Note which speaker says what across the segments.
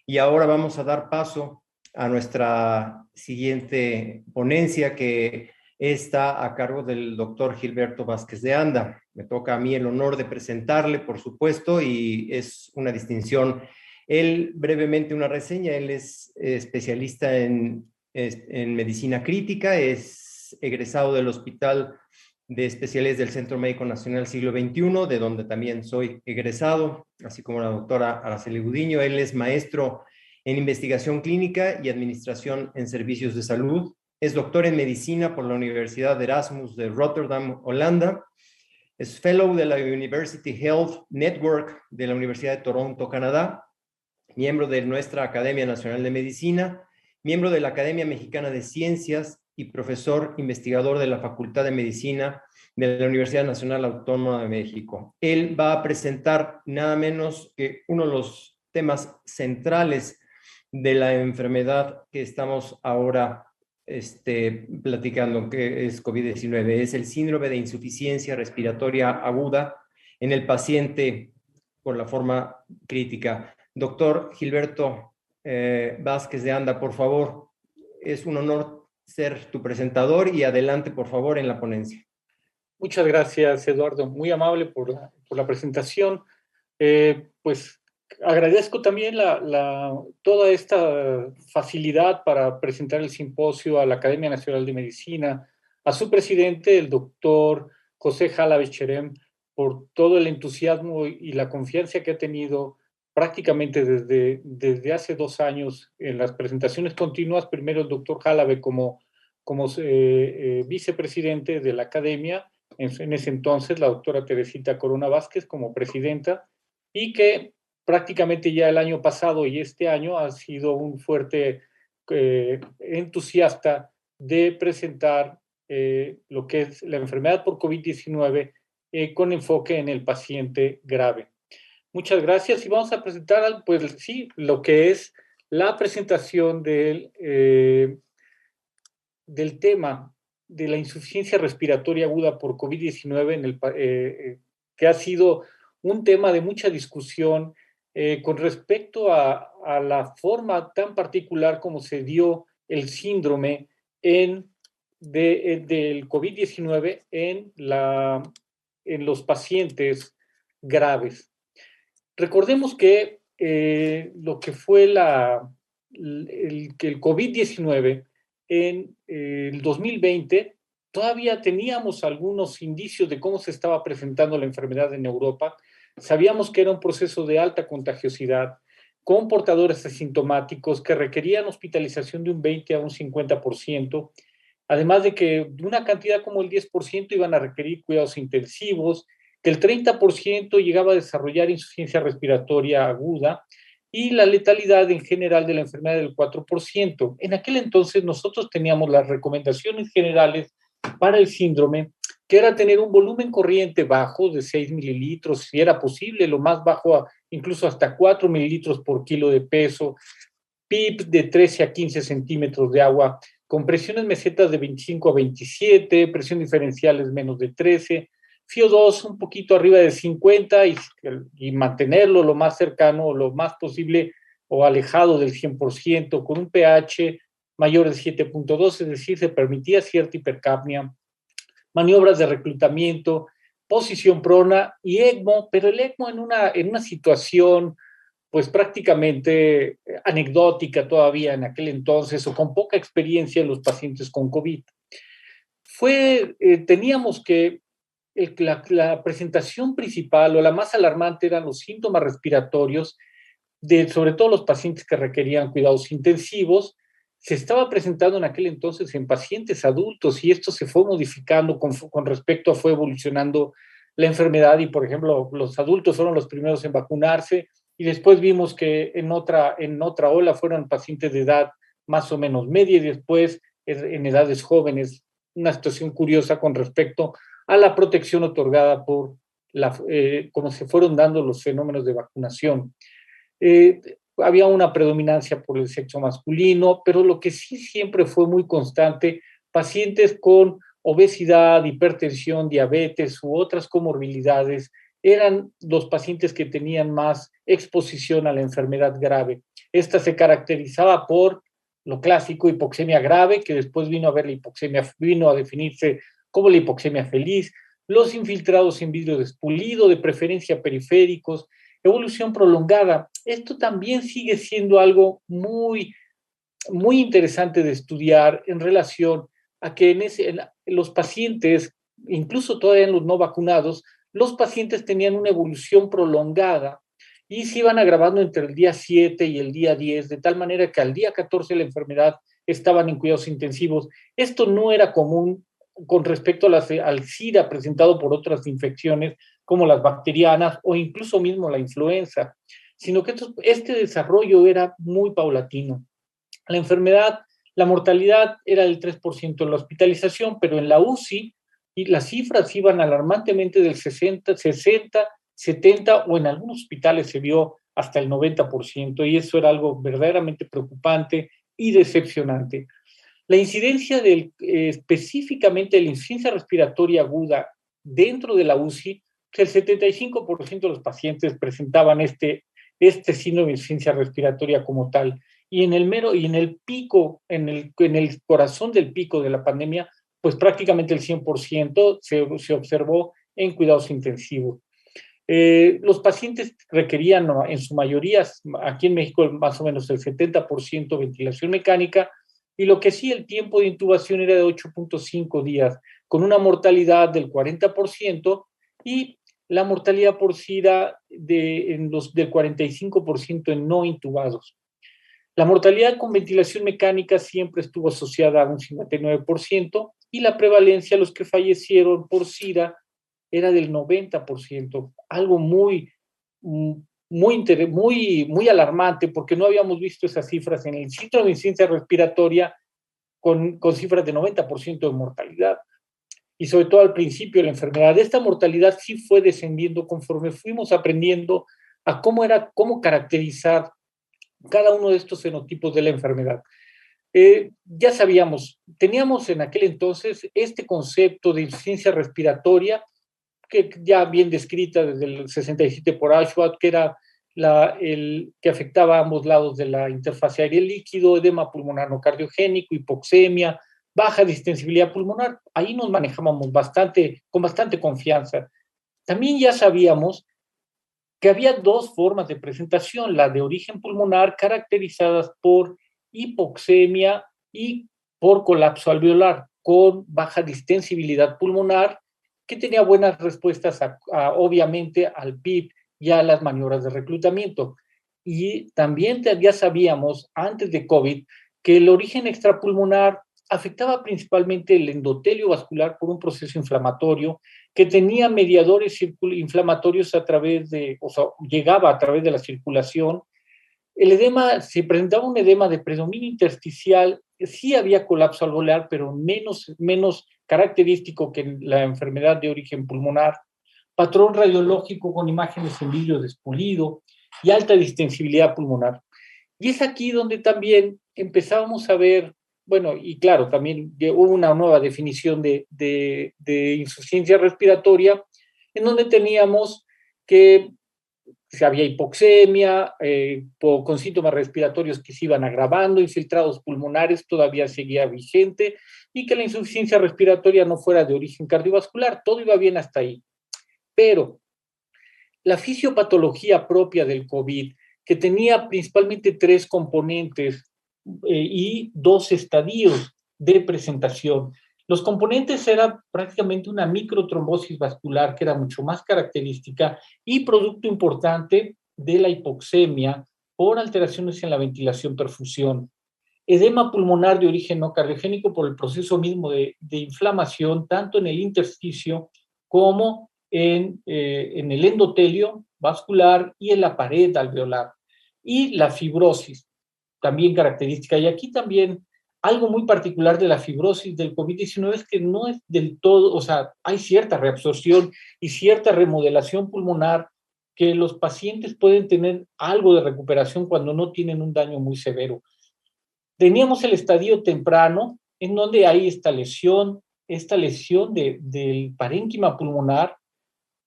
Speaker 1: Y ahora vamos a dar paso a nuestra siguiente ponencia, que está a cargo del doctor Gilberto Vázquez de Anda. Me toca a mí el honor de presentarle, por supuesto, y es una distinción. Él, brevemente una reseña, él es especialista en medicina crítica, es egresado del Hospital de Especialidades del Centro Médico Nacional Siglo XXI, de donde también soy egresado, así como la doctora Araceli Gudiño. Él es maestro en investigación clínica y administración en servicios de salud. Es doctor en medicina por la Universidad de Erasmus de Rotterdam, Holanda. Es fellow de la University Health Network de la Universidad de Toronto, Canadá. Miembro de nuestra Academia Nacional de Medicina. Miembro de la Academia Mexicana de Ciencias y profesor investigador de la Facultad de Medicina de la Universidad Nacional Autónoma de México. Él va a presentar nada menos que uno de los temas centrales de la enfermedad que estamos ahora platicando, que es COVID-19. Es el síndrome de insuficiencia respiratoria aguda en el paciente por la forma crítica. Doctor Gilberto Vázquez de Anda, por favor, es un honor ser tu presentador y adelante, por favor, en la ponencia.
Speaker 2: Muchas gracias, Eduardo. Muy amable por la presentación. Pues agradezco también toda esta facilidad para presentar el simposio a la Academia Nacional de Medicina, a su presidente, el doctor José Jalabe Cherem, por todo el entusiasmo y la confianza que ha tenido prácticamente desde hace 2 años en las presentaciones continuas. Primero el doctor Jalabe como vicepresidente de la Academia, en ese entonces la doctora Teresita Corona Vázquez como presidenta, y que prácticamente ya el año pasado y este año ha sido un fuerte entusiasta de presentar lo que es la enfermedad por COVID-19 con enfoque en el paciente grave. Muchas gracias y vamos a presentar, pues sí, lo que es la presentación del tema de la insuficiencia respiratoria aguda por COVID-19, que ha sido un tema de mucha discusión con respecto a la forma tan particular como se dio el síndrome del COVID-19 en los pacientes graves. Recordemos que lo que fue el COVID-19 en el 2020, todavía teníamos algunos indicios de cómo se estaba presentando la enfermedad en Europa. Sabíamos que era un proceso de alta contagiosidad, con portadores asintomáticos que requerían hospitalización de un 20 a un 50%, además de que una cantidad como el 10% iban a requerir cuidados intensivos, que el 30% llegaba a desarrollar insuficiencia respiratoria aguda, y la letalidad en general de la enfermedad del 4%. En aquel entonces nosotros teníamos las recomendaciones generales para el síndrome, que era tener un volumen corriente bajo de 6 mililitros, si era posible, lo más bajo, incluso hasta 4 mililitros por kilo de peso, PIB de 13 a 15 centímetros de agua, con presiones mesetas de 25 a 27, presión diferenciales menos de 13, FiO2 un poquito arriba de 50 y mantenerlo lo más cercano, lo más posible o alejado del 100%, con un pH mayor de 7.2, es decir, se permitía cierta hipercapnia, maniobras de reclutamiento, posición prona y ECMO, pero el ECMO en una situación pues prácticamente anecdótica todavía en aquel entonces o con poca experiencia en los pacientes con COVID. Teníamos que la presentación principal o la más alarmante eran los síntomas respiratorios, sobre todo los pacientes que requerían cuidados intensivos. Se estaba presentando en aquel entonces en pacientes adultos y esto se fue modificando con respecto a fue evolucionando la enfermedad y, por ejemplo, los adultos fueron los primeros en vacunarse y después vimos que en otra ola fueron pacientes de edad más o menos media y después en edades jóvenes. Una situación curiosa con respecto a la protección otorgada por cómo se fueron dando los fenómenos de vacunación. Había una predominancia por el sexo masculino, pero lo que sí siempre fue muy constante, pacientes con obesidad, hipertensión, diabetes u otras comorbilidades, eran los pacientes que tenían más exposición a la enfermedad grave. Esta se caracterizaba por lo clásico, hipoxemia grave, que después vino a definirse como la hipoxemia feliz, los infiltrados en vidrio despulido, de preferencia periféricos, evolución prolongada. Esto también sigue siendo algo muy, muy interesante de estudiar en relación a que en los pacientes, incluso todavía en los no vacunados, los pacientes tenían una evolución prolongada y se iban agravando entre el día 7 y el día 10, de tal manera que al día 14 la enfermedad estaban en cuidados intensivos. Esto no era común con respecto al SIDA presentado por otras infecciones como las bacterianas o incluso mismo la influenza, sino que este desarrollo era muy paulatino. La enfermedad, la mortalidad era del 3% en la hospitalización, pero en la UCI y las cifras iban alarmantemente del 60, 70 o en algunos hospitales se vio hasta el 90% y eso era algo verdaderamente preocupante y decepcionante. La incidencia específicamente de la insuficiencia respiratoria aguda dentro de la UCI, el 75% de los pacientes presentaban este síndrome de insuficiencia respiratoria como tal. Y en el pico, en el corazón del pico de la pandemia, pues prácticamente el 100% se observó en cuidados intensivos. Los pacientes requerían, en su mayoría, aquí en México más o menos el 70% ventilación mecánica, y lo que sí, el tiempo de intubación era de 8.5 días, con una mortalidad del 40% y la mortalidad por SIDA del 45% en no intubados. La mortalidad con ventilación mecánica siempre estuvo asociada a un 59% y la prevalencia de los que fallecieron por SIDA era del 90%, algo muy alarmante porque no habíamos visto esas cifras en el síndrome de insuficiencia respiratoria con cifras de 90% de mortalidad. Y sobre todo al principio de la enfermedad. Esta mortalidad sí fue descendiendo conforme fuimos aprendiendo a cómo caracterizar cada uno de estos fenotipos de la enfermedad. Ya sabíamos, teníamos en aquel entonces este concepto de insuficiencia respiratoria, que ya bien descrita desde el 67 por Ashworth, que era que afectaba a ambos lados de la interfaz aire-líquido, edema pulmonar no cardiogénico, hipoxemia, baja distensibilidad pulmonar. Ahí nos manejábamos con bastante confianza. También ya sabíamos que había dos formas de presentación, la de origen pulmonar caracterizadas por hipoxemia y por colapso alveolar, con baja distensibilidad pulmonar, que tenía buenas respuestas obviamente al PIB y a las maniobras de reclutamiento. Y también ya sabíamos antes de COVID que el origen extrapulmonar afectaba principalmente el endotelio vascular por un proceso inflamatorio que tenía mediadores inflamatorios llegaba a través de la circulación. El edema, si presentaba un edema de predominio intersticial, sí había colapso alveolar, pero menos característico que la enfermedad de origen pulmonar. Patrón radiológico con imágenes en vidrio despulido y alta distensibilidad pulmonar. Y es aquí donde también empezábamos a ver, bueno, y claro, también hubo una nueva definición de insuficiencia respiratoria, en donde teníamos que había hipoxemia, con síntomas respiratorios que se iban agravando, infiltrados pulmonares todavía seguía vigente, y que la insuficiencia respiratoria no fuera de origen cardiovascular. Todo iba bien hasta ahí. Pero la fisiopatología propia del COVID, que tenía principalmente 3 componentes y 2 estadios de presentación. Los componentes eran prácticamente una microtrombosis vascular, que era mucho más característica y producto importante de la hipoxemia por alteraciones en la ventilación-perfusión. Edema pulmonar de origen no cardiogénico por el proceso mismo de inflamación, tanto en el intersticio como en el endotelio vascular y en la pared alveolar. Y la fibrosis, también característica. Y aquí también algo muy particular de la fibrosis del COVID-19 es que no es del todo, o sea, hay cierta reabsorción y cierta remodelación pulmonar que los pacientes pueden tener algo de recuperación cuando no tienen un daño muy severo. Teníamos el estadio temprano, en donde hay esta lesión del parénquima pulmonar,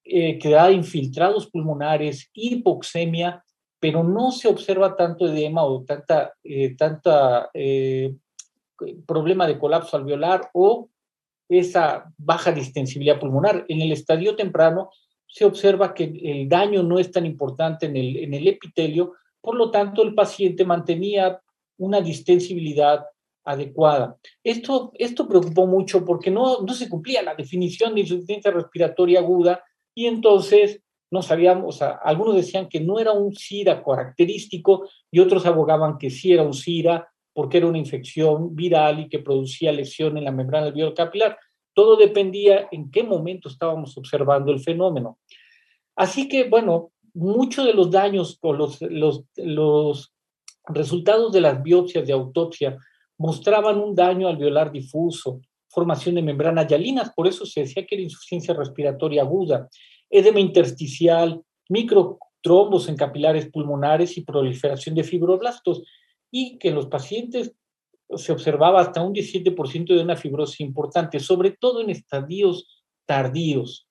Speaker 2: que da infiltrados pulmonares, hipoxemia pero no se observa tanto edema o tanta problema de colapso alveolar o esa baja distensibilidad pulmonar. En el estadio temprano se observa que el daño no es tan importante en el epitelio, por lo tanto el paciente mantenía una distensibilidad adecuada. Esto preocupó mucho porque no se cumplía la definición de insuficiencia respiratoria aguda y entonces no sabíamos, o sea, algunos decían que no era un SIRA característico y otros abogaban que sí era un SIRA porque era una infección viral y que producía lesión en la membrana alveolar capilar. Todo dependía en qué momento estábamos observando el fenómeno. Así que, bueno, muchos de los daños o los resultados de las biopsias de autopsia mostraban un daño alveolar difuso, formación de membranas hialinas, por eso se decía que era insuficiencia respiratoria aguda, edema intersticial, microtrombos en capilares pulmonares y proliferación de fibroblastos, y que en los pacientes se observaba hasta un 17% de una fibrosis importante, sobre todo en estadios tardíos.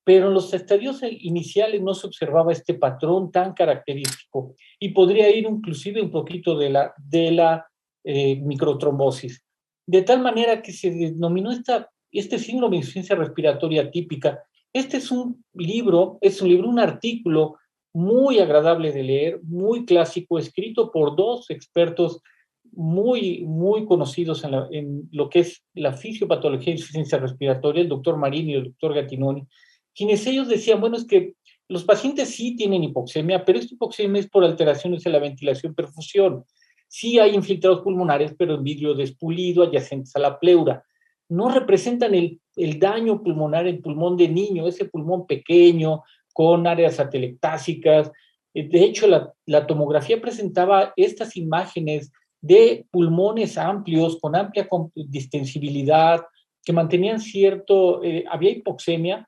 Speaker 2: Pero en los estadios iniciales no se observaba este patrón tan característico y podría ir inclusive un poquito de la microtrombosis. De tal manera que se denominó este síndrome de insuficiencia respiratoria típica. Este es un libro, un artículo muy agradable de leer, muy clásico, escrito por dos expertos muy, muy conocidos en lo que es la fisiopatología de insuficiencia respiratoria, el doctor Marini y el doctor Gattinoni, quienes ellos decían, bueno, es que los pacientes sí tienen hipoxemia, pero esta hipoxemia es por alteraciones en la ventilación-perfusión. Sí hay infiltrados pulmonares, pero en vidrio despulido, adyacentes a la pleura. No representan el daño pulmonar en pulmón de niño, ese pulmón pequeño, con áreas atelectásicas. De hecho, la tomografía presentaba estas imágenes de pulmones amplios, con amplia distensibilidad, que mantenían había hipoxemia,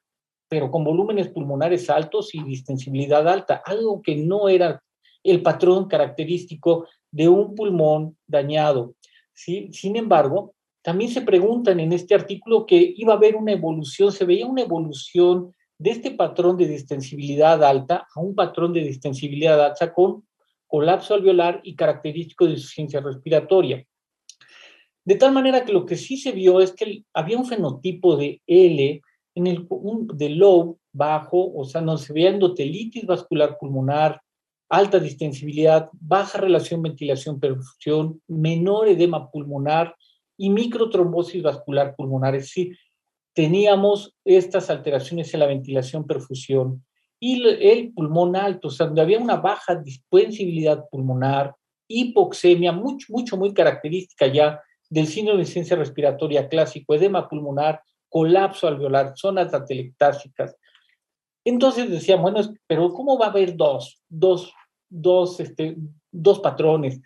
Speaker 2: pero con volúmenes pulmonares altos y distensibilidad alta, algo que no era el patrón característico de un pulmón dañado. ¿Sí? Sin embargo, también se preguntan en este artículo que iba a haber una evolución, se veía una evolución de este patrón de distensibilidad alta a un patrón de distensibilidad alta con colapso alveolar y característico de insuficiencia respiratoria. De tal manera que lo que sí se vio es que había un fenotipo de L de low bajo, o sea, no se veía endotelitis vascular pulmonar, alta distensibilidad, baja relación ventilación-perfusión, menor edema pulmonar y microtrombosis vascular pulmonar. Es decir, teníamos estas alteraciones en la ventilación-perfusión y el pulmón alto, o sea, donde había una baja distensibilidad pulmonar, hipoxemia, muy característica ya del síndrome de insuficiencia respiratoria clásico, edema pulmonar, colapso alveolar, zonas atelectásicas. Entonces decían, bueno, pero ¿cómo va a haber dos patrones?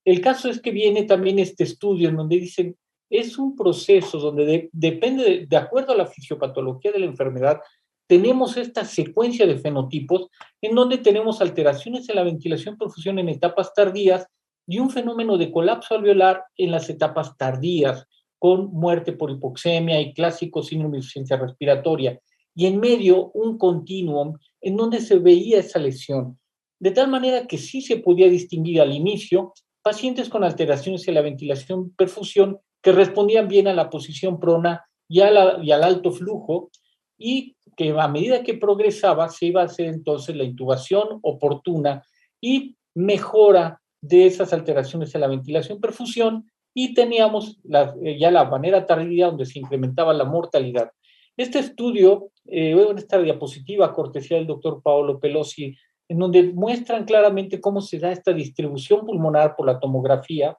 Speaker 2: El caso es que viene también este estudio en donde dicen, es un proceso donde depende, de acuerdo a la fisiopatología de la enfermedad, tenemos esta secuencia de fenotipos en donde tenemos alteraciones en la ventilación-perfusión en etapas tardías y un fenómeno de colapso alveolar en las etapas tardías, con muerte por hipoxemia y clásico síndrome de insuficiencia respiratoria. Y en medio un continuum en donde se veía esa lesión. De tal manera que sí se podía distinguir al inicio pacientes con alteraciones en la ventilación-perfusión que respondían bien a la posición prona y al alto flujo, y que a medida que progresaba se iba a hacer entonces la intubación oportuna y mejora de esas alteraciones en la ventilación-perfusión, y teníamos ya la manera tardía donde se incrementaba la mortalidad. Este estudio, en esta diapositiva cortesía del doctor Paolo Pelosi, en donde muestran claramente cómo se da esta distribución pulmonar por la tomografía,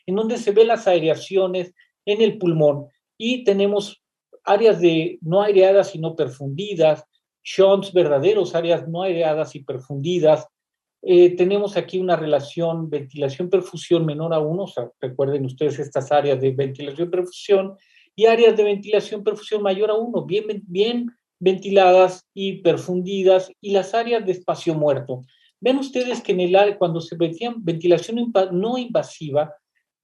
Speaker 2: en donde se ven las aireaciones en el pulmón y tenemos áreas no aireadas sino perfundidas, shunts verdaderos, áreas no aireadas y perfundidas. Tenemos aquí una relación ventilación-perfusión menor a 1, o sea, recuerden ustedes estas áreas de ventilación-perfusión, y áreas de ventilación-perfusión mayor a 1, bien ventiladas y perfundidas, y las áreas de espacio muerto. Ven ustedes que en el área, cuando se metían ventilación no invasiva,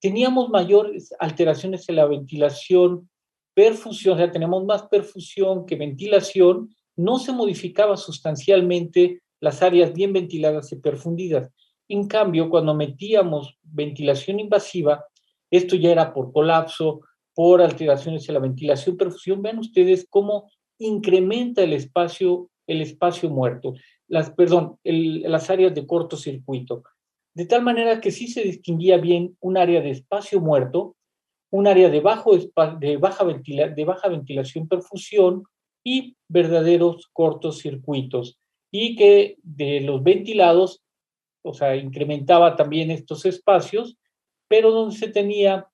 Speaker 2: teníamos mayores alteraciones en la ventilación-perfusión, o sea, tenemos más perfusión que ventilación, no se modificaba sustancialmente las áreas bien ventiladas y perfundidas. En cambio, cuando metíamos ventilación invasiva, esto ya era por colapso, por alteraciones en la ventilación, perfusión. Vean ustedes cómo incrementa el espacio muerto, las áreas de cortocircuito. De tal manera que sí se distinguía bien un área de espacio muerto, un área de baja ventilación, perfusión y verdaderos cortocircuitos. Y que de los ventilados, o sea, incrementaba también estos espacios, pero donde se tenía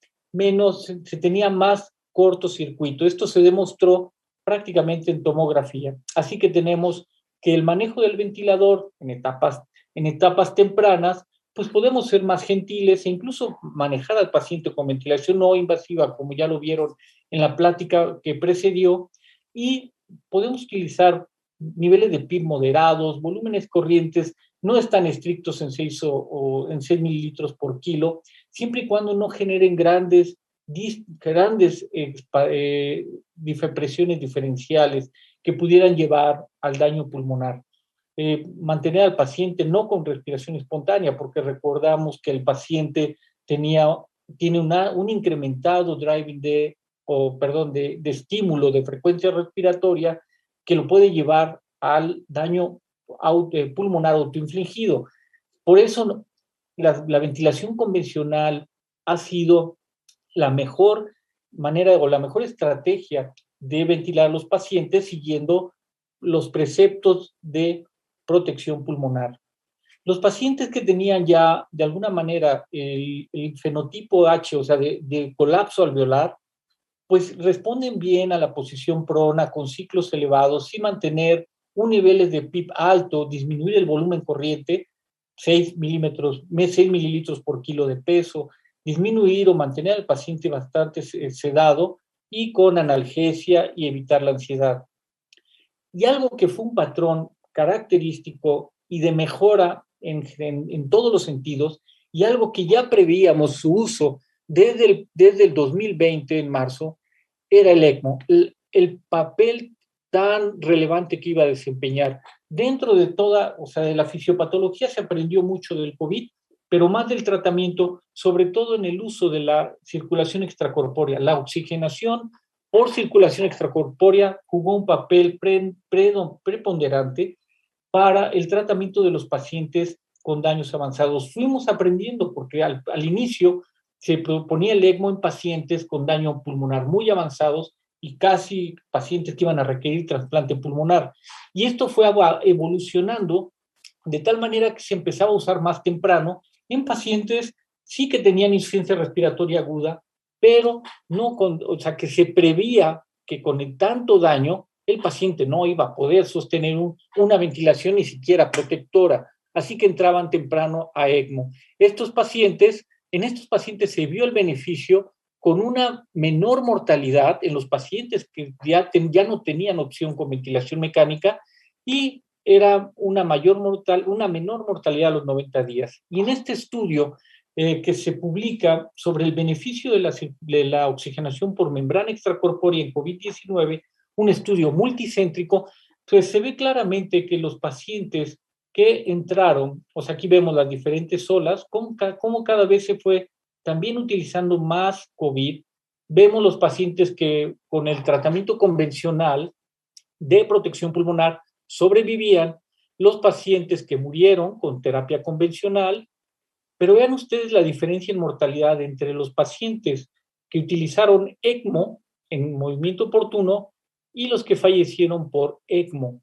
Speaker 2: más cortocircuito. Esto se demostró prácticamente en tomografía. Así que tenemos que el manejo del ventilador en etapas tempranas, pues podemos ser más gentiles e incluso manejar al paciente con ventilación no invasiva, como ya lo vieron en la plática que precedió, y podemos utilizar niveles de PIB moderados, volúmenes corrientes no están estrictos en 6 mililitros por kilo, siempre y cuando no generen grandes presiones diferenciales que pudieran llevar al daño pulmonar. Mantener al paciente no con respiración espontánea, porque recordamos que el paciente tiene un incrementado driving de estímulo de frecuencia respiratoria que lo puede llevar al daño pulmonar autoinfligido. Por eso la ventilación convencional ha sido la mejor manera o la mejor estrategia de ventilar a los pacientes siguiendo los preceptos de protección pulmonar. Los pacientes que tenían ya de alguna manera el fenotipo H, o sea, de colapso alveolar, pues responden bien a la posición prona con ciclos elevados sin mantener un nivel de PIB alto, disminuir el volumen corriente, 6 mililitros por kilo de peso, disminuir o mantener al paciente bastante sedado y con analgesia y evitar la ansiedad. Y algo que fue un patrón característico y de mejora en todos los sentidos, y algo que ya prevíamos su uso desde el 2020, en marzo, era el ECMO, el papel tan relevante que iba a desempeñar. Dentro de de la fisiopatología se aprendió mucho del COVID, pero más del tratamiento, sobre todo en el uso de la circulación extracorpórea. La oxigenación por circulación extracorpórea jugó un papel preponderante para el tratamiento de los pacientes con daños avanzados. Fuimos aprendiendo porque al inicio se proponía el ECMO en pacientes con daño pulmonar muy avanzados y casi pacientes que iban a requerir trasplante pulmonar. Y esto fue evolucionando de tal manera que se empezaba a usar más temprano en pacientes sí que tenían insuficiencia respiratoria aguda, pero no o sea, que se prevía que con el tanto daño el paciente no iba a poder sostener una ventilación ni siquiera protectora, así que entraban temprano a ECMO. En estos pacientes se vio el beneficio con una menor mortalidad en los pacientes que ya no tenían opción con ventilación mecánica y era una menor mortalidad a los 90 días. Y en este estudio que se publica sobre el beneficio de la oxigenación por membrana extracorpórea en COVID-19, un estudio multicéntrico, pues se ve claramente que los pacientes que entraron, o sea, aquí vemos las diferentes olas, cómo cada vez se fue también utilizando más COVID. Vemos los pacientes que con el tratamiento convencional de protección pulmonar sobrevivían, los pacientes que murieron con terapia convencional, pero vean ustedes la diferencia en mortalidad entre los pacientes que utilizaron ECMO en movimiento oportuno y los que fallecieron por ECMO.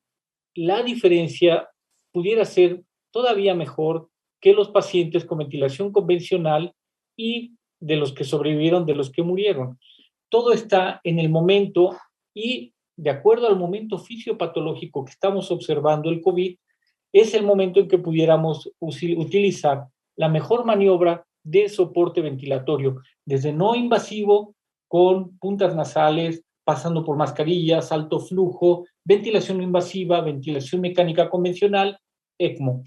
Speaker 2: La diferencia pudiera ser todavía mejor que los pacientes con ventilación convencional y de los que sobrevivieron, de los que murieron. Todo está en el momento y de acuerdo al momento fisiopatológico que estamos observando el COVID, es el momento en que pudiéramos utilizar la mejor maniobra de soporte ventilatorio, desde no invasivo con puntas nasales, pasando por mascarillas, alto flujo, ventilación no invasiva, ventilación mecánica convencional, ECMO.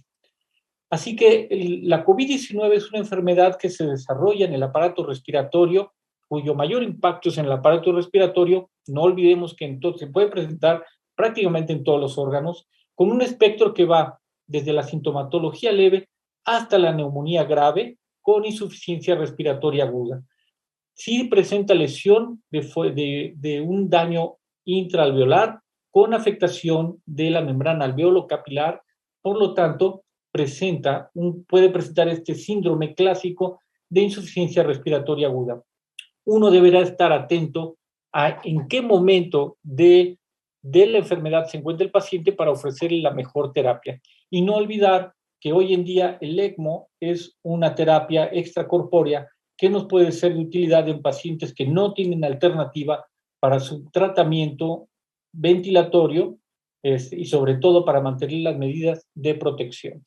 Speaker 2: Así que la COVID-19 es una enfermedad que se desarrolla en el aparato respiratorio, cuyo mayor impacto es en el aparato respiratorio. No olvidemos que entonces se puede presentar prácticamente en todos los órganos, con un espectro que va desde la sintomatología leve hasta la neumonía grave con insuficiencia respiratoria aguda. Si presenta lesión de un daño intraalveolar con afectación de la membrana alveolo-capilar, por lo tanto, puede presentar este síndrome clásico de insuficiencia respiratoria aguda. Uno deberá estar atento a en qué momento de la enfermedad se encuentra el paciente para ofrecerle la mejor terapia. Y no olvidar que hoy en día el ECMO es una terapia extracorpórea que nos puede ser de utilidad en pacientes que no tienen alternativa para su tratamiento ventilatorio y sobre todo para mantener las medidas de protección.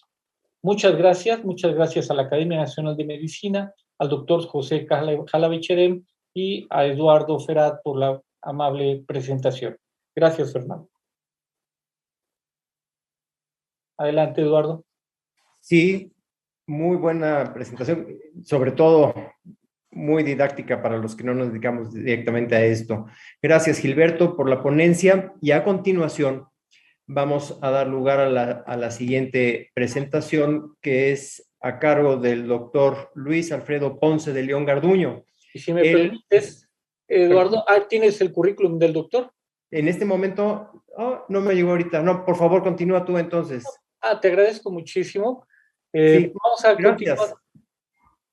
Speaker 2: Muchas gracias a la Academia Nacional de Medicina, al doctor José Jalavicherem y a Eduardo Ferat por la amable presentación. Gracias, Fernando. Adelante, Eduardo.
Speaker 1: Sí, muy buena presentación, sobre todo muy didáctica para los que no nos dedicamos directamente a esto. Gracias, Gilberto, por la ponencia, y a continuación vamos a dar lugar a la siguiente presentación, que es a cargo del doctor Luis Alfredo Ponce de León Garduño.
Speaker 2: Y si me permites, Eduardo, ¿tienes el currículum del doctor?
Speaker 1: En este momento, no me llegó ahorita. No, por favor, continúa tú entonces.
Speaker 2: Te agradezco muchísimo.
Speaker 1: Sí,
Speaker 2: Vamos a continuar